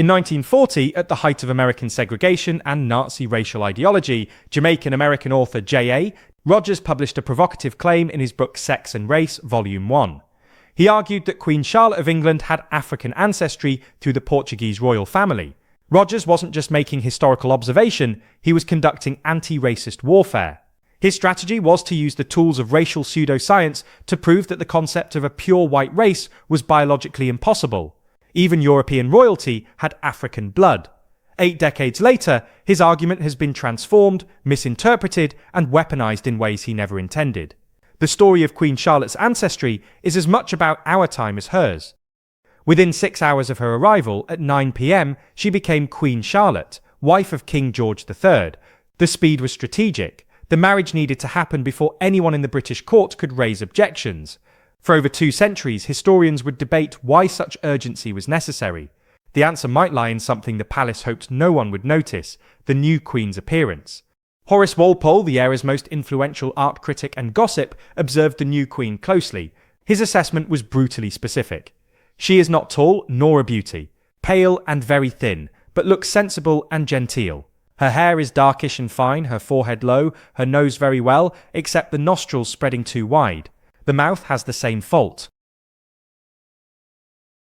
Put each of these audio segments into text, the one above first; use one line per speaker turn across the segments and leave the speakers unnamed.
In 1940, at the height of American segregation and Nazi racial ideology, Jamaican-American author J.A. Rogers published a provocative claim in his book Sex and Race, Volume 1. He argued that Queen Charlotte of England had African ancestry through the Portuguese royal family. Rogers wasn't just making historical observation, he was conducting anti-racist warfare. His strategy was to use the tools of racial pseudoscience to prove that the concept of a pure white race was biologically impossible. Even European royalty had African blood. 8 decades later, his argument has been transformed, misinterpreted, and weaponized in ways he never intended. The story of Queen Charlotte's ancestry is as much about our time as hers. Within 6 hours of her arrival, at 9 p.m., she became Queen Charlotte, wife of King George III. The speed was strategic. The marriage needed to happen before anyone in the British court could raise objections. For over 2 centuries, historians would debate why such urgency was necessary. The answer might lie in something the palace hoped no one would notice: the new Queen's appearance. Horace Walpole, the era's most influential art critic and gossip, observed the new Queen closely. His assessment was brutally specific. She is not tall nor a beauty, pale and very thin, but looks sensible and genteel. Her hair is darkish and fine, her forehead low, her nose very well, except the nostrils spreading too wide. The mouth has the same fault.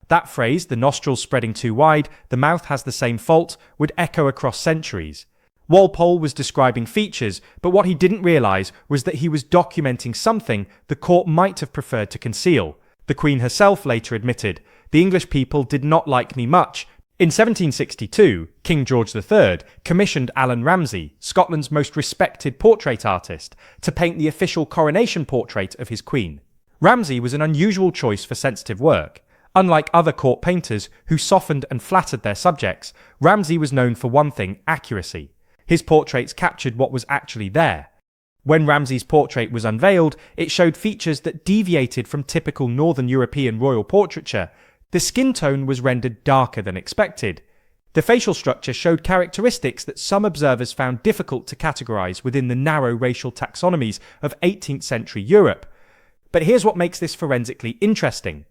That phrase, the nostrils spreading too wide, the mouth has the same fault, would echo across centuries. Walpole was describing features, but what he didn't realize was that he was documenting something the court might have preferred to conceal. The Queen herself later admitted, "The English people did not like me much." In 1762, King George III commissioned Alan Ramsay, Scotland's most respected portrait artist, to paint the official coronation portrait of his queen. Ramsay was an unusual choice for sensitive work. Unlike other court painters who softened and flattered their subjects, Ramsay was known for one thing: accuracy. His portraits captured what was actually there. When Ramsay's portrait was unveiled, it showed features that deviated from typical Northern European royal portraiture. The skin tone was rendered darker than expected. The facial structure showed characteristics that some observers found difficult to categorize within the narrow racial taxonomies of 18th century Europe. But here's what makes this forensically interesting.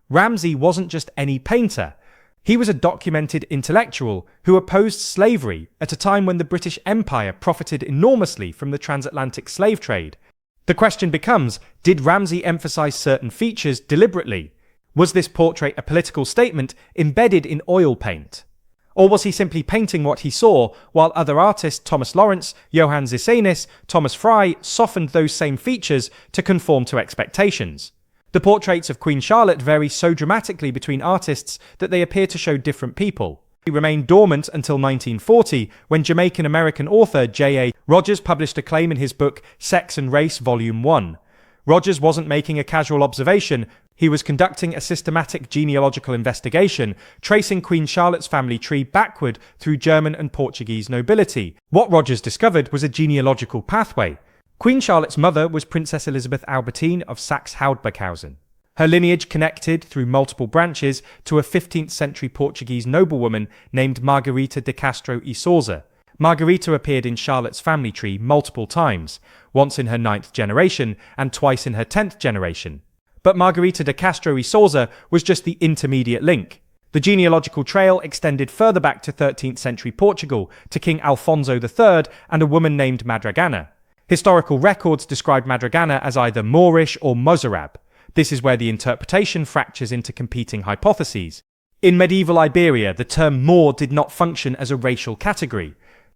Ramsay wasn't just any painter. He was a documented intellectual who opposed slavery at a time when the British Empire profited enormously from the transatlantic slave trade. The question becomes, did Ramsay emphasize certain features deliberately? Was this portrait a political statement embedded in oil paint? Or was he simply painting what he saw, while other artists, Thomas Lawrence, Johann Zisenis, Thomas Fry, softened those same features to conform to expectations? The portraits of Queen Charlotte vary so dramatically between artists that they appear to show different people. He remained dormant until 1940, when Jamaican-American author J.A. Rogers published a claim in his book Sex and Race, Volume 1. Rogers wasn't making a casual observation. He was conducting a systematic genealogical investigation, tracing Queen Charlotte's family tree backward through German and Portuguese nobility. What Rogers discovered was a genealogical pathway. Queen Charlotte's mother was Princess Elizabeth Albertine of Saxe-Hildburghausen. Her lineage connected, through multiple branches, to a 15th century Portuguese noblewoman named Margarita de Castro y Souza. Margarita appeared in Charlotte's family tree multiple times, once in her 9th generation and twice in her 10th generation. But Margarita de Castro y Souza was just the intermediate link. The genealogical trail extended further back to 13th century Portugal, to King Alfonso III and a woman named Madragana. Historical records describe Madragana as either Moorish or Mozarab. This is where the interpretation fractures into competing hypotheses. In medieval Iberia, the term Moor did not function as a racial category.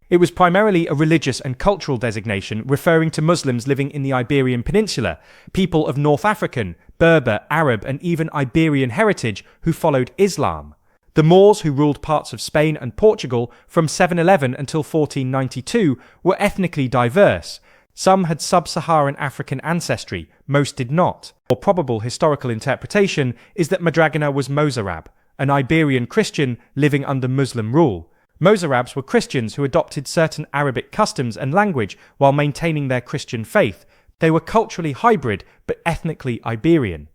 It was primarily a religious and cultural designation referring to Muslims living in the Iberian Peninsula, people of North African, Berber, Arab, and even Iberian heritage who followed Islam. The Moors, who ruled parts of Spain and Portugal from 711 until 1492, were ethnically diverse. Some had sub-Saharan African ancestry, most did not. A more probable historical interpretation is that Madragana was Mozarab, an Iberian Christian living under Muslim rule. Mozarabs were Christians who adopted certain Arabic customs and language while maintaining their Christian faith. They were culturally hybrid, but ethnically Iberian.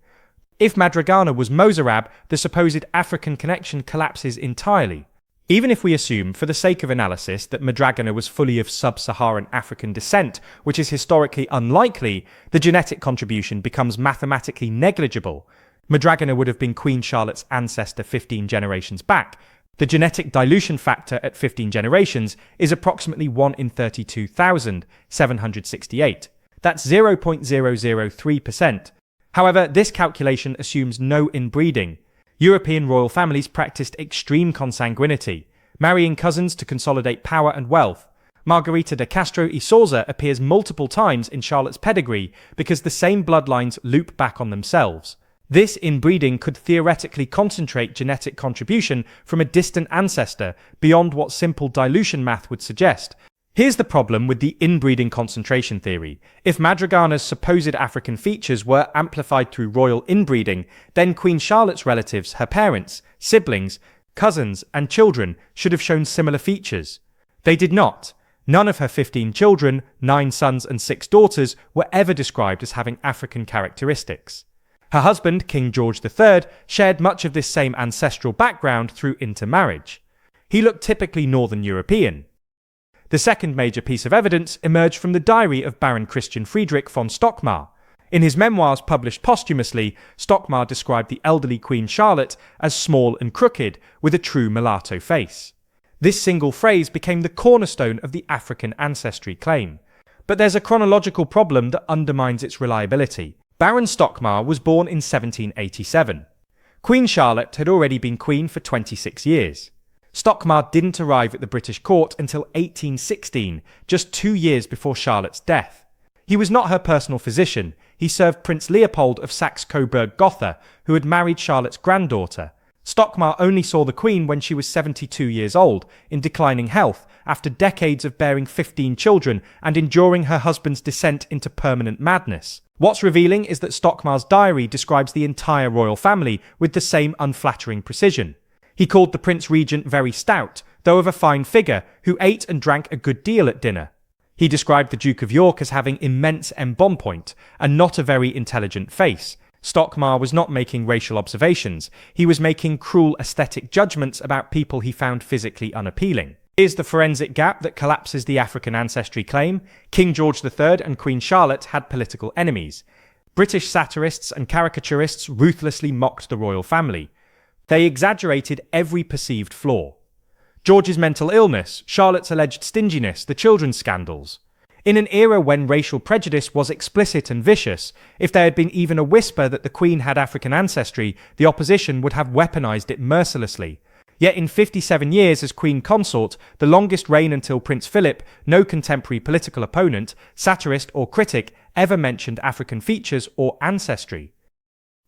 If Madragana was Mozarab, the supposed African connection collapses entirely. Even if we assume, for the sake of analysis, that Madragana was fully of sub-Saharan African descent, which is historically unlikely, the genetic contribution becomes mathematically negligible. Madragana would have been Queen Charlotte's ancestor 15 generations back. The genetic dilution factor at 15 generations is approximately 1 in 32,768. That's 0.003%. However, this calculation assumes no inbreeding. European royal families practiced extreme consanguinity, marrying cousins to consolidate power and wealth. Margarita de Castro y Souza appears multiple times in Charlotte's pedigree because the same bloodlines loop back on themselves. This inbreeding could theoretically concentrate genetic contribution from a distant ancestor beyond what simple dilution math would suggest. Here's the problem with the inbreeding concentration theory. If Madrigana's supposed African features were amplified through royal inbreeding, then Queen Charlotte's relatives, her parents, siblings, cousins, and children should have shown similar features. They did not. None of her 15 children, 9 sons and 6 daughters, were ever described as having African characteristics. Her husband, King George III, shared much of this same ancestral background through intermarriage. He looked typically Northern European. The second major piece of evidence emerged from the diary of Baron Christian Friedrich von Stockmar. In his memoirs published posthumously, Stockmar described the elderly Queen Charlotte as small and crooked, with a true mulatto face. This single phrase became the cornerstone of the African ancestry claim. But there's a chronological problem that undermines its reliability. Baron Stockmar was born in 1787. Queen Charlotte had already been queen for 26 years. Stockmar didn't arrive at the British court until 1816, just 2 years before Charlotte's death. He was not her personal physician. He served Prince Leopold of Saxe-Coburg-Gotha, who had married Charlotte's granddaughter. Stockmar only saw the Queen when she was 72 years old, in declining health, after decades of bearing 15 children and enduring her husband's descent into permanent madness. What's revealing is that Stockmar's diary describes the entire royal family with the same unflattering precision. He called the Prince Regent very stout, though of a fine figure, who ate and drank a good deal at dinner. He described the Duke of York as having immense embonpoint and not a very intelligent face. Stockmar was not making racial observations. He was making cruel aesthetic judgments about people he found physically unappealing. Here's the forensic gap that collapses the African ancestry claim. King George III and Queen Charlotte had political enemies. British satirists and caricaturists ruthlessly mocked the royal family. They exaggerated every perceived flaw. George's mental illness, Charlotte's alleged stinginess, the children's scandals. In an era when racial prejudice was explicit and vicious, if there had been even a whisper that the Queen had African ancestry, the opposition would have weaponized it mercilessly. Yet in 57 years as Queen Consort, the longest reign until Prince Philip, no contemporary political opponent, satirist or critic ever mentioned African features or ancestry.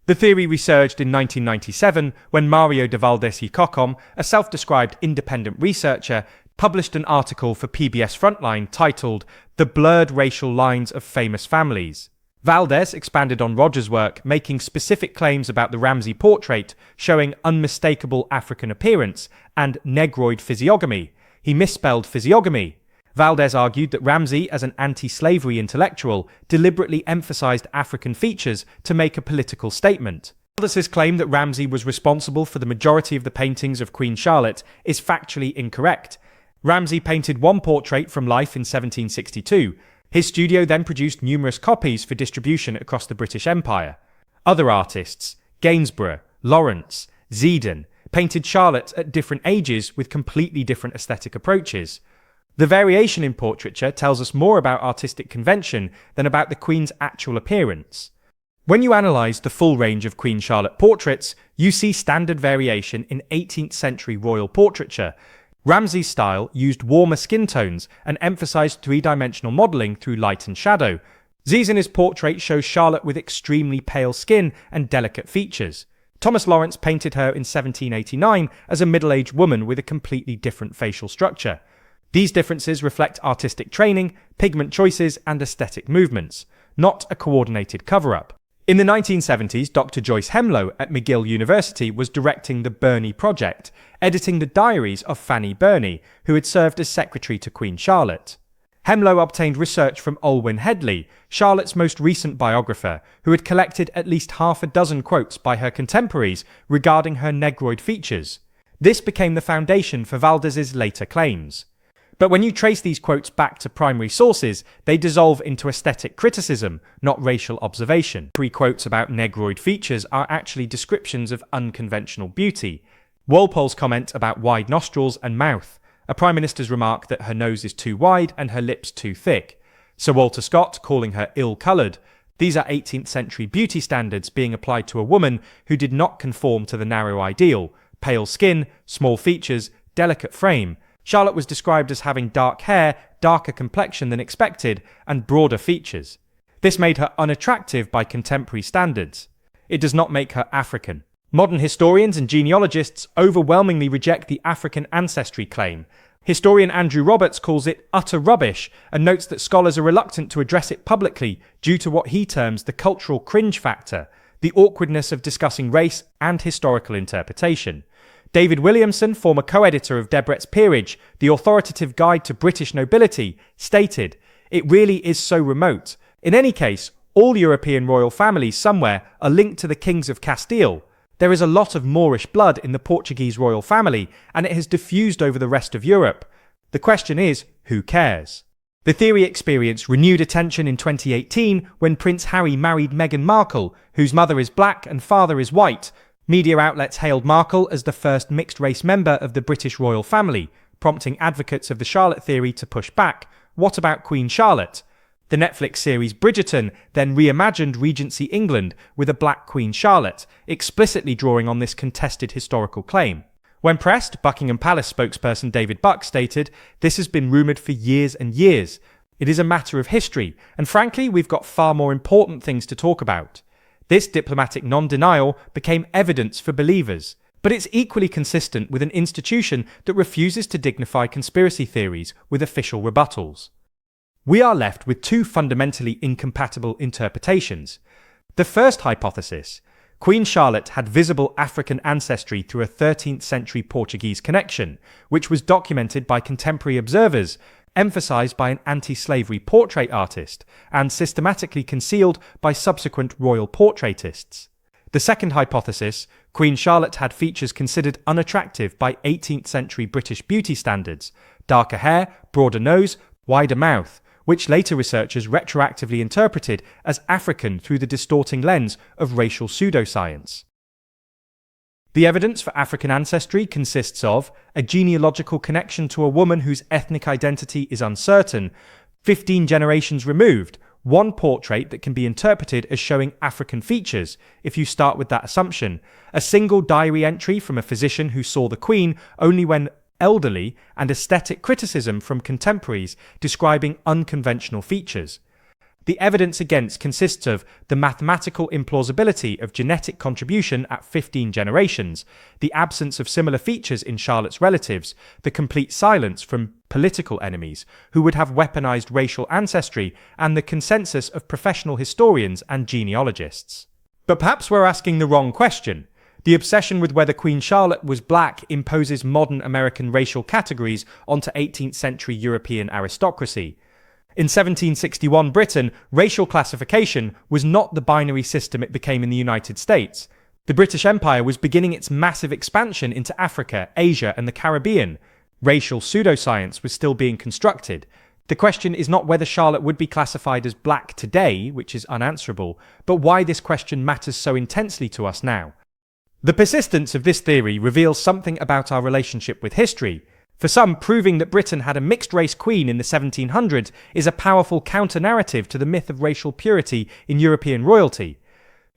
The theory resurged in 1997 when Mario de Valdés y Cocom, a self-described independent researcher, published an article for PBS Frontline titled "The Blurred Racial Lines of Famous Families." Valdés expanded on Rogers' work, making specific claims about the Ramsay portrait showing unmistakable African appearance and negroid physiognomy. He misspelled physiognomy. Valdés argued that Ramsay, as an anti-slavery intellectual, deliberately emphasized African features to make a political statement. Valdés's claim that Ramsay was responsible for the majority of the paintings of Queen Charlotte is factually incorrect. Ramsay painted one portrait from life in 1762. His studio then produced numerous copies for distribution across the British Empire. Other artists, Gainsborough, Lawrence, Zeedon, painted Charlotte at different ages with completely different aesthetic approaches. The variation in portraiture tells us more about artistic convention than about the Queen's actual appearance. When you analyse the full range of Queen Charlotte portraits, you see standard variation in 18th century royal portraiture. Ramsay's style used warmer skin tones and emphasised three-dimensional modelling through light and shadow. Zeedon's portrait shows Charlotte with extremely pale skin and delicate features. Thomas Lawrence painted her in 1789 as a middle-aged woman with a completely different facial structure. These differences reflect artistic training, pigment choices, and aesthetic movements, not a coordinated cover-up. In the 1970s, Dr. Joyce Hemlow at McGill University was directing the Burney Project, editing the diaries of Fanny Burney, who had served as secretary to Queen Charlotte. Hemlow obtained research from Olwen Headley, Charlotte's most recent biographer, who had collected at least half a dozen quotes by her contemporaries regarding her negroid features. This became the foundation for Valdés's later claims. But when you trace these quotes back to primary sources, they dissolve into aesthetic criticism, not racial observation. Three quotes about negroid features are actually descriptions of unconventional beauty. Walpole's comment about wide nostrils and mouth, a Prime Minister's remark that her nose is too wide and her lips too thick, Sir Walter Scott calling her ill-coloured. These are 18th century beauty standards being applied to a woman who did not conform to the narrow ideal: pale skin, small features, delicate frame. Charlotte was described as having dark hair, darker complexion than expected, and broader features. This made her unattractive by contemporary standards. It does not make her African. Modern historians and genealogists overwhelmingly reject the African ancestry claim. Historian Andrew Roberts calls it utter rubbish and notes that scholars are reluctant to address it publicly due to what he terms the cultural cringe factor, the awkwardness of discussing race and historical interpretation. David Williamson, former co-editor of Debrett's Peerage, the authoritative guide to British nobility, stated, "It really is so remote. In any case, all European royal families somewhere are linked to the kings of Castile. There is a lot of Moorish blood in the Portuguese royal family, and it has diffused over the rest of Europe. The question is, who cares?" The theory experienced renewed attention in 2018 when Prince Harry married Meghan Markle, whose mother is black and father is white. Media outlets hailed Markle as the first mixed-race member of the British royal family, prompting advocates of the Charlotte theory to push back. What about Queen Charlotte? The Netflix series Bridgerton then reimagined Regency England with a black Queen Charlotte, explicitly drawing on this contested historical claim. When pressed, Buckingham Palace spokesperson David Buck stated, "This has been rumoured for years and years. It is a matter of history, and frankly, we've got far more important things to talk about." This diplomatic non-denial became evidence for believers, but it's equally consistent with an institution that refuses to dignify conspiracy theories with official rebuttals. We are left with two fundamentally incompatible interpretations. The first hypothesis: Queen Charlotte had visible African ancestry through a 13th century Portuguese connection, which was documented by contemporary observers, emphasized by an anti-slavery portrait artist, and systematically concealed by subsequent royal portraitists. The second hypothesis: Queen Charlotte had features considered unattractive by 18th century British beauty standards: darker hair, broader nose, wider mouth, which later researchers retroactively interpreted as African through the distorting lens of racial pseudoscience. The evidence for African ancestry consists of a genealogical connection to a woman whose ethnic identity is uncertain, 15 generations removed, one portrait that can be interpreted as showing African features, if you start with that assumption, a single diary entry from a physician who saw the Queen only when elderly, and aesthetic criticism from contemporaries describing unconventional features. The evidence against consists of the mathematical implausibility of genetic contribution at 15 generations, the absence of similar features in Charlotte's relatives, the complete silence from political enemies who would have weaponized racial ancestry, and the consensus of professional historians and genealogists. But perhaps we're asking the wrong question. The obsession with whether Queen Charlotte was black imposes modern American racial categories onto 18th century European aristocracy. In 1761 Britain, racial classification was not the binary system it became in the United States. The British Empire was beginning its massive expansion into Africa, Asia, and the Caribbean. Racial pseudoscience was still being constructed. The question is not whether Charlotte would be classified as black today, which is unanswerable, but why this question matters so intensely to us now. The persistence of this theory reveals something about our relationship with history. For some, proving that Britain had a mixed-race queen in the 1700s is a powerful counter-narrative to the myth of racial purity in European royalty.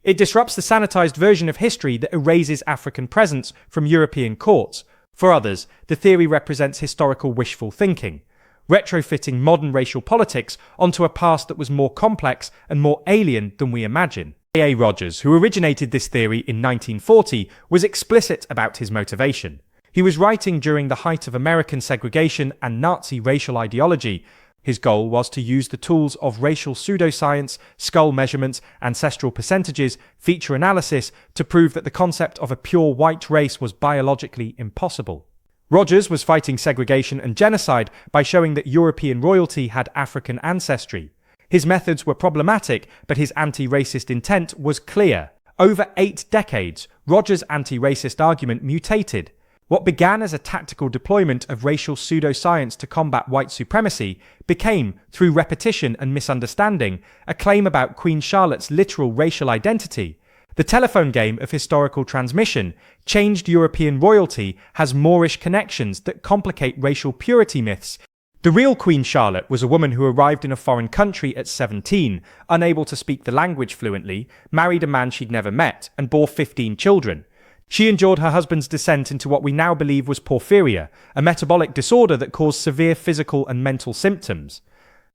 It disrupts the sanitized version of history that erases African presence from European courts. For others, the theory represents historical wishful thinking, retrofitting modern racial politics onto a past that was more complex and more alien than we imagine. A. Rogers, who originated this theory in 1940, was explicit about his motivation. He was writing during the height of American segregation and Nazi racial ideology. His goal was to use the tools of racial pseudoscience, skull measurements, ancestral percentages, feature analysis to prove that the concept of a pure white race was biologically impossible. Rogers was fighting segregation and genocide by showing that European royalty had African ancestry. His methods were problematic, but his anti-racist intent was clear. Over 8 decades, Rogers' anti-racist argument mutated. What began as a tactical deployment of racial pseudoscience to combat white supremacy became, through repetition and misunderstanding, a claim about Queen Charlotte's literal racial identity. The telephone game of historical transmission, changed European royalty has Moorish connections that complicate racial purity myths. The real Queen Charlotte was a woman who arrived in a foreign country at 17, unable to speak the language fluently, married a man she'd never met, and bore 15 children. She endured her husband's descent into what we now believe was porphyria, a metabolic disorder that caused severe physical and mental symptoms.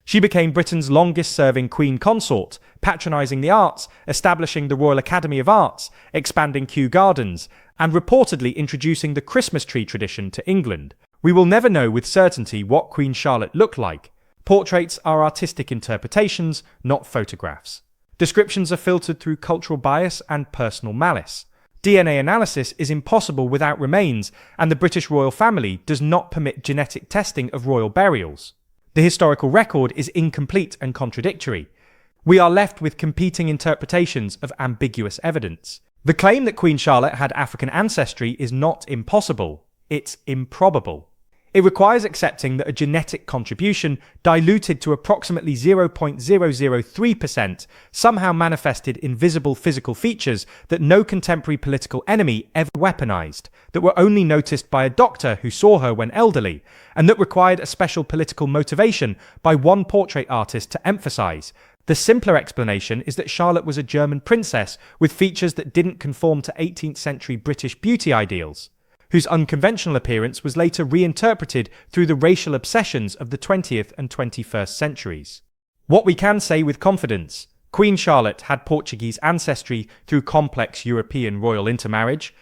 She became Britain's longest-serving Queen Consort, patronising the arts, establishing the Royal Academy of Arts, expanding Kew Gardens, and reportedly introducing the Christmas tree tradition to England. We will never know with certainty what Queen Charlotte looked like. Portraits are artistic interpretations, not photographs. Descriptions are filtered through cultural bias and personal malice. DNA analysis is impossible without remains, and the British royal family does not permit genetic testing of royal burials. The historical record is incomplete and contradictory. We are left with competing interpretations of ambiguous evidence. The claim that Queen Charlotte had African ancestry is not impossible, it's improbable. It requires accepting that a genetic contribution, diluted to approximately 0.003%, somehow manifested in visible physical features that no contemporary political enemy ever weaponized, that were only noticed by a doctor who saw her when elderly, and that required a special political motivation by one portrait artist to emphasize. The simpler explanation is that Charlotte was a German princess with features that didn't conform to 18th century British beauty ideals, whose unconventional appearance was later reinterpreted through the racial obsessions of the 20th and 21st centuries. What we can say with confidence: Queen Charlotte had Portuguese ancestry through complex European royal intermarriage.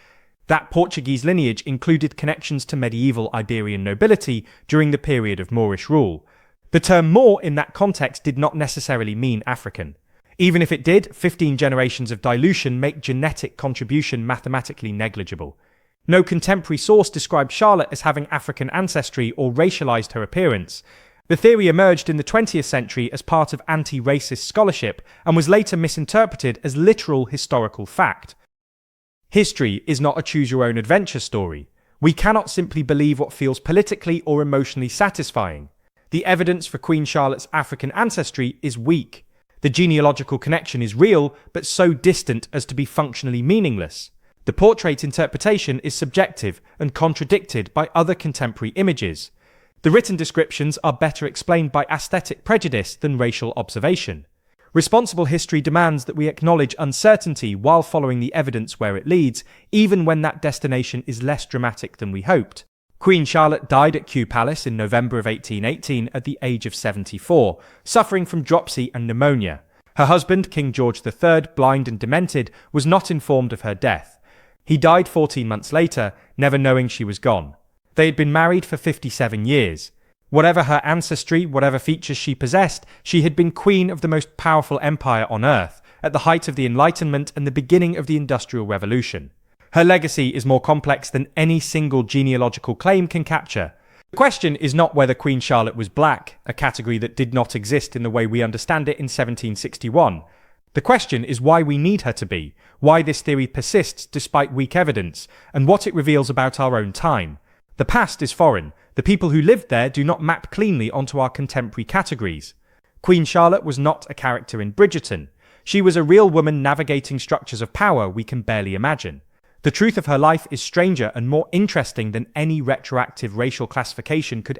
That Portuguese lineage included connections to medieval Iberian nobility during the period of Moorish rule. The term Moor in that context did not necessarily mean African. Even if it did, 15 generations of dilution make genetic contribution mathematically negligible. No contemporary source described Charlotte as having African ancestry or racialized her appearance. The theory emerged in the 20th century as part of anti-racist scholarship and was later misinterpreted as literal historical fact. History is not a choose-your-own-adventure story. We cannot simply believe what feels politically or emotionally satisfying. The evidence for Queen Charlotte's African ancestry is weak. The genealogical connection is real, but so distant as to be functionally meaningless. The portrait interpretation is subjective and contradicted by other contemporary images. The written descriptions are better explained by aesthetic prejudice than racial observation. Responsible history demands that we acknowledge uncertainty while following the evidence where it leads, even when that destination is less dramatic than we hoped. Queen Charlotte died at Kew Palace in November of 1818 at the age of 74, suffering from dropsy and pneumonia. Her husband, King George III, blind and demented, was not informed of her death. He died 14 months later, never knowing she was gone. They had been married for 57 years. Whatever her ancestry, whatever features she possessed, she had been queen of the most powerful empire on earth, at the height of the Enlightenment and the beginning of the Industrial Revolution. Her legacy is more complex than any single genealogical claim can capture. The question is not whether Queen Charlotte was black, a category that did not exist in the way we understand it in 1761. The question is why we need her to be, why this theory persists despite weak evidence, and what it reveals about our own time. The past is foreign. The people who lived there do not map cleanly onto our contemporary categories. Queen Charlotte was not a character in Bridgerton. She was a real woman navigating structures of power we can barely imagine. The truth of her life is stranger and more interesting than any retroactive racial classification could